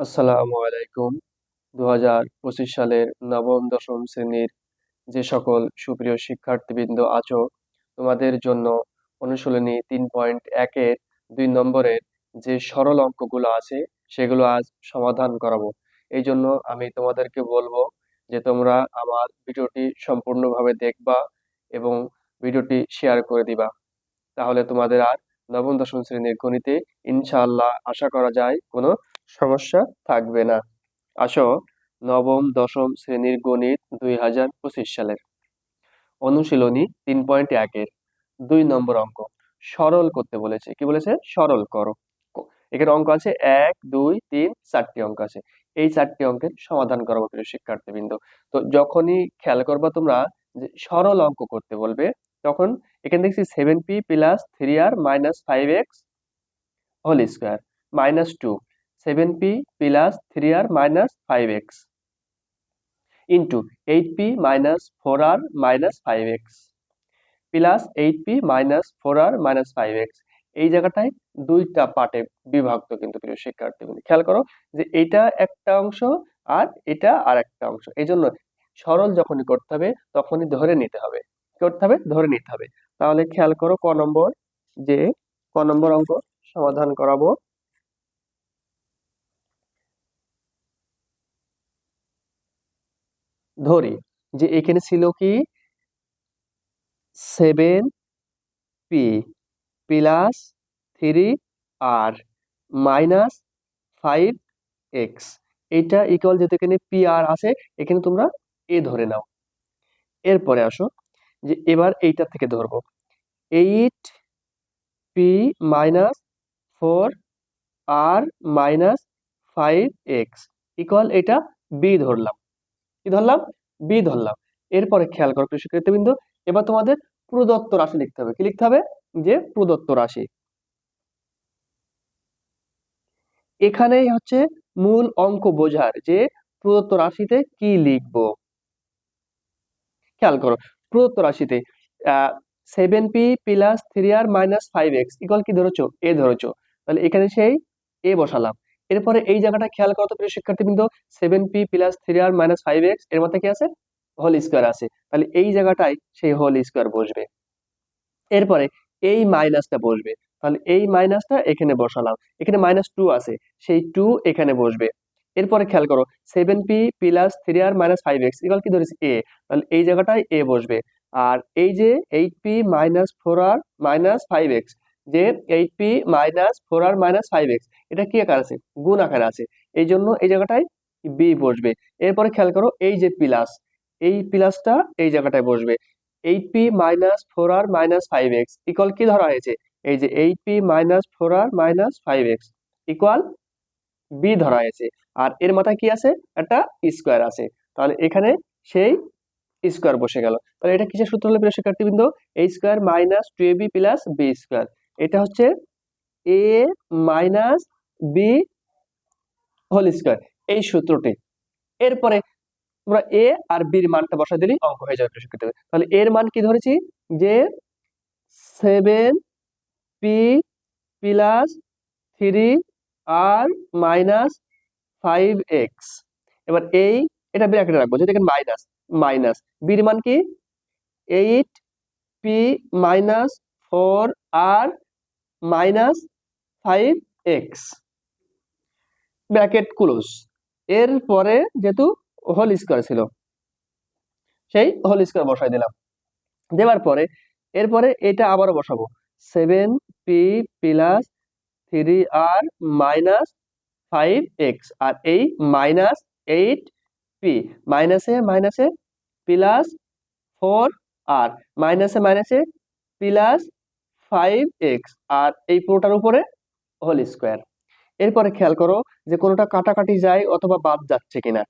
আসসালামু আলাইকুম। 2025 সালের নবম দশম শ্রেণীর যে সকল সুপ্রিয় শিক্ষার্থীবৃন্দ আছো, তোমাদের জন্য অনুশীলনী 3.1 এর 2 নম্বরের যে সরল অঙ্কগুলো আছে সেগুলো আজ সমাধান করাবো। এই জন্য আমি তোমাদেরকে বলবো যে তোমরা আমার ভিডিওটি সম্পূর্ণভাবে দেখবা এবং ভিডিওটি শেয়ার করে দিবা। তাহলে তোমাদের আর নবম দশম শ্রেণীর গণিতে ইনশাআল্লাহ আশা করা যায় কোনো সমস্যা থাকবে না। আসো, নবম দশম শ্রেণীর গণিত 2025 সালের অনুশীলনী 3.1 এর 2 নম্বর অঙ্ক সরল করতে বলেছে। কি বলেছে? সরল করো। এখানে অঙ্ক আছে 1, 2, 3, 4টি অঙ্ক আছে। এই 4টি অঙ্কের সমাধান করবো প্রিয় শিক্ষার্থীবৃন্দ। তো যখনই খেয়াল করবা তোমরা যে সরল অঙ্ক করতে বলবে, তখন এখানে দেখছি 7p plus 3r minus 5x whole square minus 2, 7p plus 3r minus 5x into 8p minus 4r minus 5x plus 8p minus 4r minus 5x। এই জায়গাটায় দুইটা পার্টে বিভক্ত কিন্তু প্রিয় শিক্ষার্থীবৃন্দ। খেয়াল করো যে এটা একটা অংশ আর এটা আর একটা অংশ। এই জন্য সরল যখনই করতে হবে তখনই ধরে নিতে হবে। করতে হবে, ধরে নিতে হবে। তাহলে খেয়াল করো ক নম্বর অঙ্ক সমাধান করাবো। ধরি যে এখানে ছিল কি 7p plus 3r minus 5x, এটা ইকুয়াল, যেহেতু এখানে পি আর আছে এখানে তোমরা এ ধরে নাও। এরপরে আসো যে এবার এইটা থেকে ধরবো 8p minus 4r minus 5x equal, এটা বি ধরলাম। কি ধরলাম? বি ধরলাম। এরপরে খেয়াল করো প্রিয় শিক্ষার্থীবৃন্দ, এবার তোমাদের প্রদত্ত রাশি লিখতে হবে। কি লিখতে হবে? যে প্রদত্ত রাশি। এখানেই হচ্ছে মূল অঙ্ক বোঝার যে প্রদত্ত রাশিতে কি লিখবো। খেয়াল করো, প্রদত্ত রাশিতে 7p plus 3r minus 5x equal কি ধরেছো? এ ধরেছো। তাহলে এখানে সেই এ বসালাম। এরপরে এই জায়গাটা খেয়াল করো তো প্রিয় শিক্ষার্থীবৃন্দ, 7p plus 3r minus 5x এর মধ্যে কি আছে? হোল স্কোয়ার আছে। তাহলে এই জায়গাটায় সেই হোল স্কোয়ার বসবে। এরপরে এই মাইনাসটা বসবে। তাহলে এই মাইনাসটা এখানে বসালাম। এখানে -2 আছে, সেই 2 এখানে বসবে। এরপরে খেয়াল করো 7p plus 3r minus 5x equal কি ধরেছি? এ। তাহলে এই জায়গাটায় এ বসবে। আর এই যে 8p minus 4r minus 5x, যে 8p minus 4r minus 5x, এটা কি আকার আছে? গুণ আকারে আছে। এই জন্য এই জায়গাটায় বি বসবে। এরপরে খেয়াল করো এই যে প্লাস, এই প্লাসটা এই জায়গাটায় বসবে। 8p minus 4r minus 5x equal কি ধরা হয়েছে? এই যে 8p minus 4r minus 5x equal B ধরা হয়েছে। আর এর মাথায় কি আছে? একটা স্কোয়ার আছে। তাহলে এখানে সেই স্কোয়ার বসে গেল। তাহলে এটা কিসের সূত্র হলো প্রিয় শিক্ষার্থীবৃন্দ? a square minus 2ab plus B square. এটা হচ্ছে a minus B whole square, এই সূত্রটি। এরপরে তোমরা এ আর বির মানটা বসা দিলেই অঙ্ক হয়ে যাবে প্রিয় শিক্ষার্থী। তাহলে এর মান কি ধরেছি? যে 7p plus 3r minus 5x। এবার এটা ব্র্যাকেটে রাখবো, যেটা এখানে মাইনাস মাইনাস বির মান কি? 8p minus 4r minus 5x bracket close. এরপরে যেহেতু হোল স্কোয়ার ছিল, সেই হোল স্কোয়ার বসাই দিলাম। দেওয়ার পরে এরপরে এটা আবারও বসাবো 7p plus 3r minus 5x, আর এই মাইনাস 8p মাইনাসে মাইনাসে প্লাস 4r মাইনাসে মাইনাসে প্লাস 5x, আর এই পুরোটার উপরে হোল স্কোয়ার। এরপরে খেয়াল করো যে কোনোটা কাটাকাটি যায় অথবা বাদ যাচ্ছে কিনা।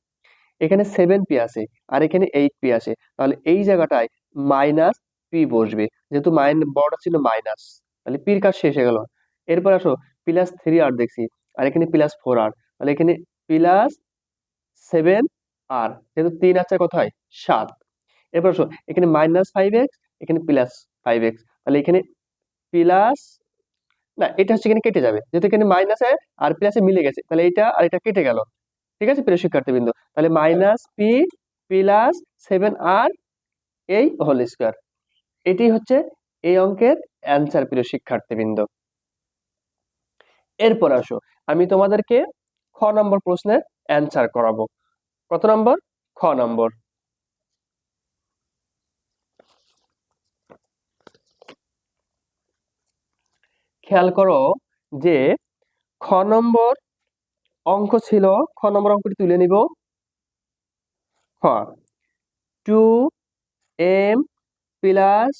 এখানে 7p আছে আর এখানে 8p আছে, তাহলে এই জায়গাটায় মাইনাস পি বসবে, যেহেতু বড়টা ছিল মাইনাস, তাহলে পির কাজ শেষ হয়ে গেল। এরপর আসো প্লাস 3r দেখছি আর এখানে প্লাস 4r, তাহলে এখানে প্লাস 7r, যেহেতু 3 আছে কত হয়? 7। এরপর আসো এখানে -5x, এখানে +5x, তাহলে এখানে প্লাস না, এটা হচ্ছে এখানে কেটে যাবে, যেহেতু এখানে মাইনাসে আর প্লাসে মিলে গেছে, তাহলে এটা আর এটা কেটে গেল। ঠিক আছে প্রিয় শিক্ষার্থীবৃন্দ, তাহলে মাইনাস পি প্লাস 7r এই হোল স্কয়ার, এটি হচ্ছে এই অঙ্কের অ্যান্সার প্রিয় শিক্ষার্থীবৃন্দ। এরপর আসো আমি তোমাদেরকে খ নম্বর প্রশ্নের অ্যান্সার করাবো। কত নম্বর? খ নম্বর। খেয়াল করো যে খ নম্বর অঙ্ক ছিল, খ নম্বর অঙ্কটি তুলে নিব। খ 2m plus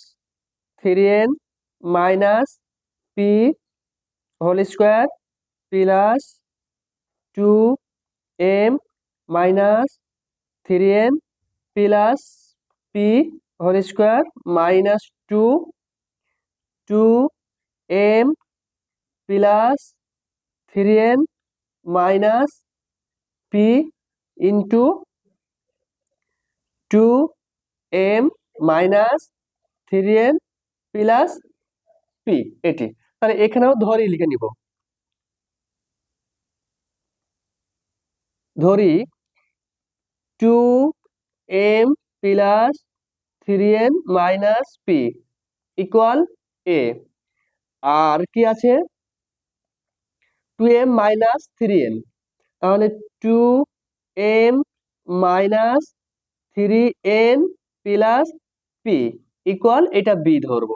3n minus p whole square plus 2m minus 3n plus p whole square minus 2m plus 3n minus p into 2m minus 3n plus p, এটি তাহলে এখানেও ধরি লিখে নিব। ধরি 2m plus 3n minus p equal a, আর কি আছে 2m মাইনাস 3n, তাহলে 2m minus 3n plus p equal এটা বি ধরবো।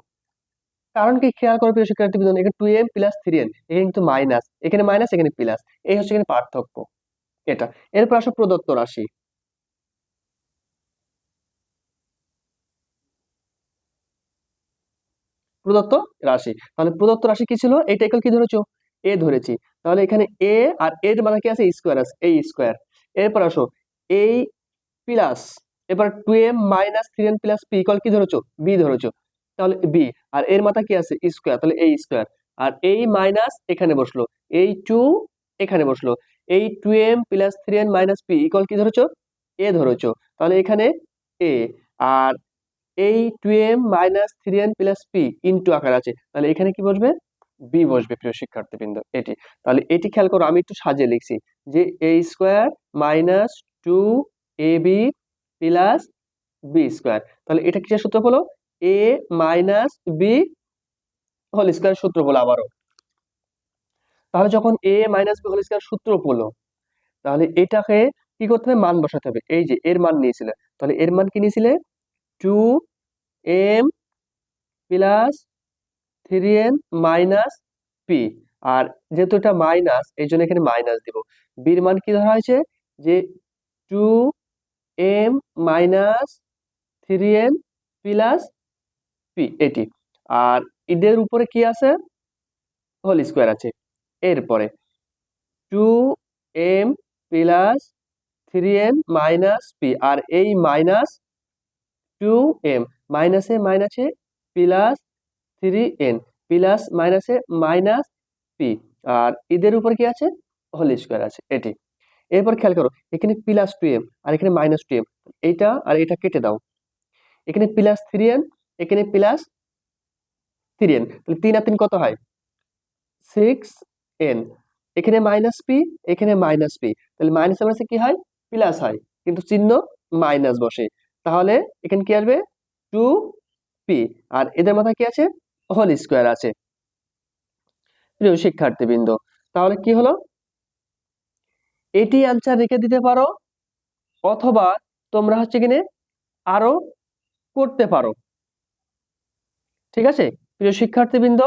কারণ কি খেয়াল করো প্রিয় শিক্ষার্থীবৃন্দ, এখানে 2m প্লাস 3n, এখানে কিন্তু মাইনাস, এখানে মাইনাস এখানে প্লাস, এই হচ্ছে এখানে পার্থক্য এটা। এরপর আসো প্রদত্ত রাশি। প্রদত্ত রাশি, তাহলে প্রদত্ত রাশি কি ছিল, এটা ইকুয়াল কি ধরেছো, এ ধরেছি, তাহলে এখানে এ আর এর মানে কি আছে স্কোয়ার আছে, এই স্কোয়ার। এরপর আসো এই প্লাস, এবার 2m minus 3n plus p equal কি ধরেছো, বি ধরেছো, তাহলে বি, আর এর মাথা কি আছে স্কোয়ার, তাহলে এই স্কোয়ার, আর এই মাইনাস এখানে বসলো, এই 2 এখানে বসলো, এই 2m plus 3n minus p equal কি ধরেছো, এ ধরেছো, তাহলে এখানে এ, আর এই 2m minus 3n plus P into আকার আছে, তাহলে এখানে কি বসবে, বি বসবে প্রিয় শিক্ষার্থীবৃন্দ এটি। তাহলে এটি খেয়াল করো, আমি একটু সাজিয়ে লিখছি যে a square minus 2ab plus B square, তাহলে এটা কিসের সূত্র হলো, a minus B whole square সূত্র হলো আবারও। তাহলে যখন a minus B whole square সূত্র হলো, তাহলে এটাকে কি করতে হবে, মান বসাতে হবে, এই যে এর মান নিয়েছিলে, তাহলে এর মান কি নিয়েছিলে 2m plus 3n minus P, আর যেহেতু এটা মাইনাস এই জন্য এখানে মাইনাস দিব। বির মান কি ধরা হয়েছে যে 2m minus 3n plus p, এটি, আর এদের উপরে কি আছে, হোল স্কোয়ার আছে। এরপরে 2m plus 3n minus P, আর এই মাইনাস 2m মাইনাসে মাইনাসে প্লাস 3n প্লাস মাইনাসে মাইনাস পি, আর এদের উপর কি আছে, হোল স্কোয়ার আছে, এটি। এরপর খেয়াল করো এখানে প্লাস 2m আর এখানে মাইনাস 2m, এইটা আর এটা কেটে দাও, এখানে প্লাস 3n এখানে প্লাস 3n, তাহলে 3 আর 3 কত হয় 6n, এখানে মাইনাস পি এখানে মাইনাস পি, তাহলে মাইনাস মাইনাসে কি হয়, প্লাস হয়, কিন্তু চিহ্ন মাইনাস বসে, তাহলে এখানে কি আসবে 2p, আর এদের মাথায় কি আছে, হোল স্কোয়ার আছে। প্রিয় শিক্ষার্থীবৃন্দ, তাহলে কি হলো, এটি অ্যান্সার রেখে দিতে পারো, অথবা তোমরা হচ্ছে কিনে আরো করতে পারো। ঠিক আছে প্রিয় শিক্ষার্থীবৃন্দ,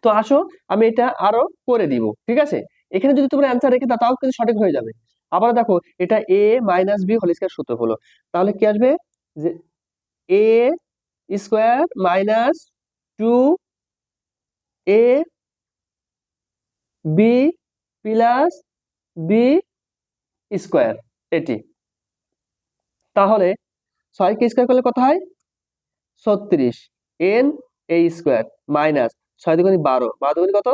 তো আসো আমি এটা আরো করে দিব। ঠিক আছে, এখানে যদি তোমরা অ্যান্সার রেখে দাও তাও কিন্তু সঠিক হয়ে যাবে। আবার দেখো এটা এ মাইনাস বি হোল স্কয়ার সূত্র হলো, তাহলে কি আসবে যে a square minus 2 A B plus B square, এটি। তাহলে 6 কে স্কোয়ার করলে কত হয় 36, এন এ স্কোয়ার মাইনাস 6 দুগুণে 12, 12 দুগুণে কত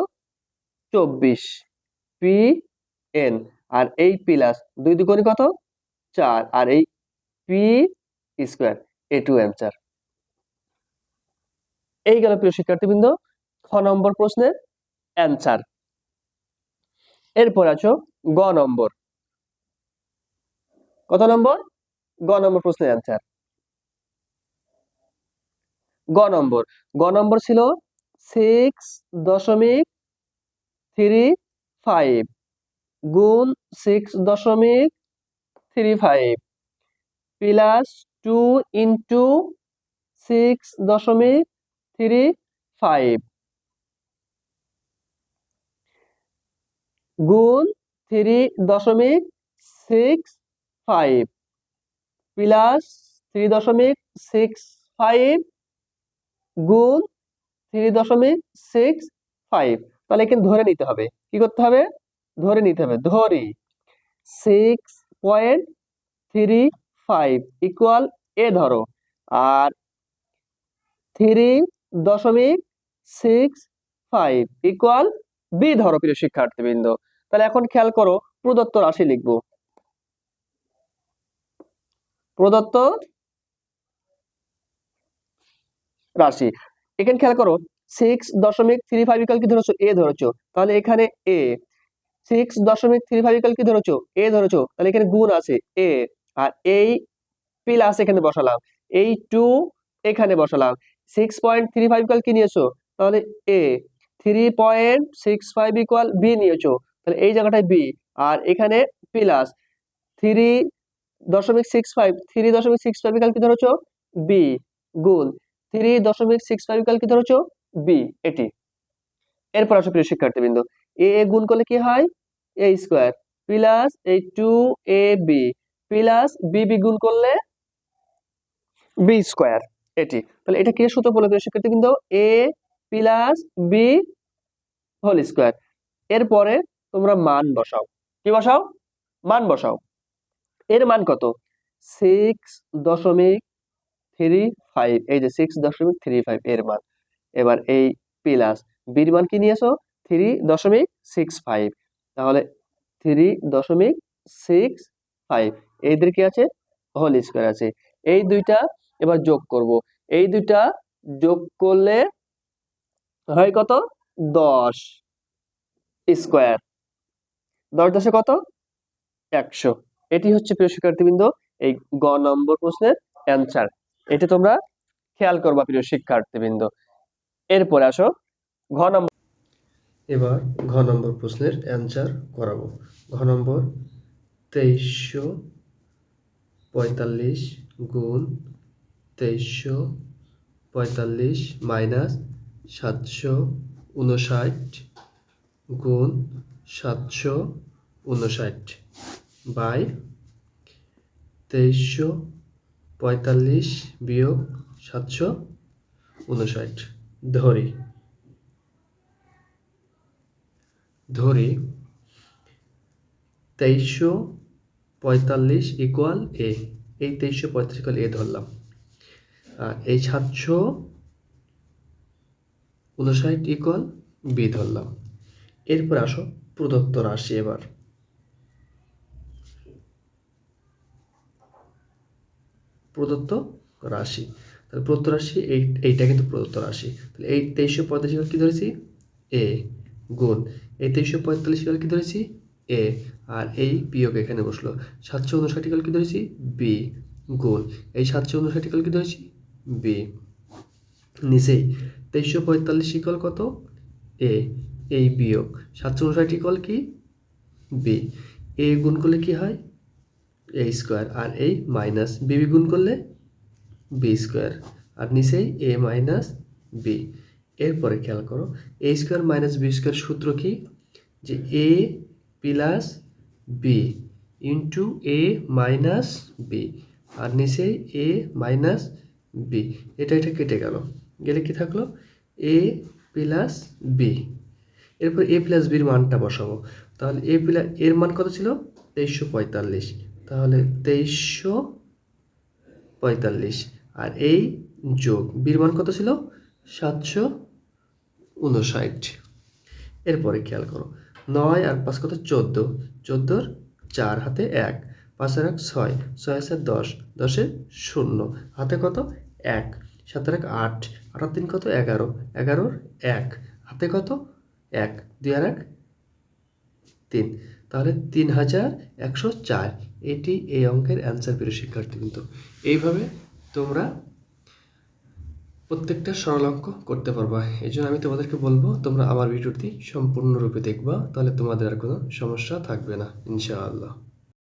24 পি এন, আর এই প্লাস 2 দুগুণে কত 4, আর এই পি স্কোয়ার, এ টু অ্যান্সার। এই গেল প্রিয় শিক্ষার্থীবৃন্দ খ নম্বর প্রশ্নের অ্যান্সার। এরপর আছো গ নম্বর। কত নম্বর? গ নম্বর প্রশ্নের অ্যান্সার। গ নম্বর ছিল 6.35 গুণ 6.35 প্লাস 2 ইন্টু 6.35 গুণ 3.65 প্লাস 3.65 গুণ 3.65। তাহলে এখানে ধরে নিতে হবে। কি করতে হবে? ধরে নিতে হবে। ধরি 6.35 ইকুয়াল এ ধরো, আর 3.65 ইকুয়াল বি ধরো প্রিয় শিক্ষার্থীবৃন্দ। তাহলে এখন খেয়াল করো, প্রদত্ত রাশি লিখবো। প্রদত্ত রাশি এখানে খেয়াল করো, 6.35 ইকুয়াল কি ধরেছো? এ ধরেছো, তাহলে এখানে এ। 6.35 ইকুয়াল কি ধরেছো? এ ধরেছো, তাহলে এখানে গুণ আছে এ, আর এই প্লাস এখানে বসালাম, এই 2 এখানে বসালাম। 6.35 ইকুয়াল কি নিয়েছো? তাহলে এ। 3.65 ইকুয়াল বি নিয়েছো, তাহলে এই জায়গাটায় বি, আর এখানে প্লাস 3.65 ইকুয়াল কি ধরেছো? বি গুণ 3.65 ইকুয়াল কি ধরেছো? বি। এটি। এরপর আসো প্রিয় শিক্ষার্থীবৃন্দ, এ গুণ করলে কি হয়? এ স্কোয়ার প্লাস এই 2ab প্লাস বি গুণ করলে বি স্কোয়ার। এটি। তাহলে এটা কি সূত্র বলে প্রিয় শিক্ষার্থীবৃন্দ? এ প্লাস বি হোল স্কোয়ার। এরপরে তোমরা মান বসাও। কি বসাও? মান বসাও। এর মান কত? 6.35। এই যে 6.35 এর মান। এবার এই প্লাস বির মান কি নিয়েছো? 3.65। তাহলে 3.65 এইদের কি আছে? হোল স্কয়ার আছে। এই দুইটা এবার যোগ করব। এই দুইটা যোগ করলে হয় কত? 10 স্কয়ার। 10 10 কত? 100। এটি হচ্ছে প্রিয় শিক্ষার্থীবৃন্দ এই গ নম্বর প্রশ্নের অ্যান্সার। এটি তোমরা খেয়াল করবা প্রিয় শিক্ষার্থীবৃন্দ। এরপরে আসো ঘ নম্বর। এবার ঘ নম্বর প্রশ্নের অ্যান্সার করাবো। ঘ নম্বর 2345 গুণ 2345 মাইনাস 759 গুণ 759 বাই 2345 বিয়োগ 759 ধরি 2345 ইকুয়াল এ। এই 2345 ইকুয়াল এ ধরলাম, আর এই 759 ইকুয়াল বি ধরলাম। এরপর আসো প্রদত্ত রাশি। এবার প্রদত্ত রাশি, তাহলে প্রদত্ত রাশি এইটা কিন্তু প্রদত্ত রাশি। তাহলে এই 2345 ইকুয়াল কি ধরেছি? এ গুণ এই 2345 ইকুয়াল কি ধরেছি? এ, আর এই বিয়োগ এখানে বসলো। 759 ইকুয়াল কি ধরেছি? বি গুণ এই 759 ইকুয়াল কি ধরেছি? বি। নিচেই 2345 ইকুয়াল কত? এ, এই বিয়োগ 759 ইকুয়াল কি? বি। এ গুণ করলে কি হয়? এ স্কোয়ার, আর এই মাইনাস বি গুণ করলে বি স্কোয়ার, আর নিচেই এ মাইনাস বি। এরপরে খেয়াল করো, এ স্কোয়ার মাইনাস বি স্কোয়ার সূত্র কি? যে এ প্লাস বি ইন্টু এ মাইনাস বি, আর নিচেই এ মাইনাস বি। এটা কেটে গেল, গেলে কি থাকলো? এ প্লাস বি। এরপর এ প্লাস বির মানটা বসাবো। তাহলে এ প্লাস এর মান কত ছিল? 2345। তাহলে 2345, আর এই যোগ বির মান কত ছিল? 759। এরপরে খেয়াল করো, 9 আর 5 কত? 14। 14 4 হাতে 1, 5 আর 1 6, 6 আছে 10, 10 0 হাতে কত? 1, 7 আর 1 8, 8 আর 3 কত? 11, 11 1 হাতে কত? 1, 2 আর 1 3, তাহলে 3104। এটি এই অঙ্কের অ্যান্সার, প্রিয় শিক্ষার্থী। কিন্তু এইভাবে তোমরা প্রত্যেকটা সরল অঙ্ক করতে পারবা। এই জন্য আমি তোমাদেরকে বলবো তোমরা আমার ভিডিওটি সম্পূর্ণরূপে দেখবা, তাহলে তোমাদের আর কোনো সমস্যা থাকবে না ইনশাআল্লাহ।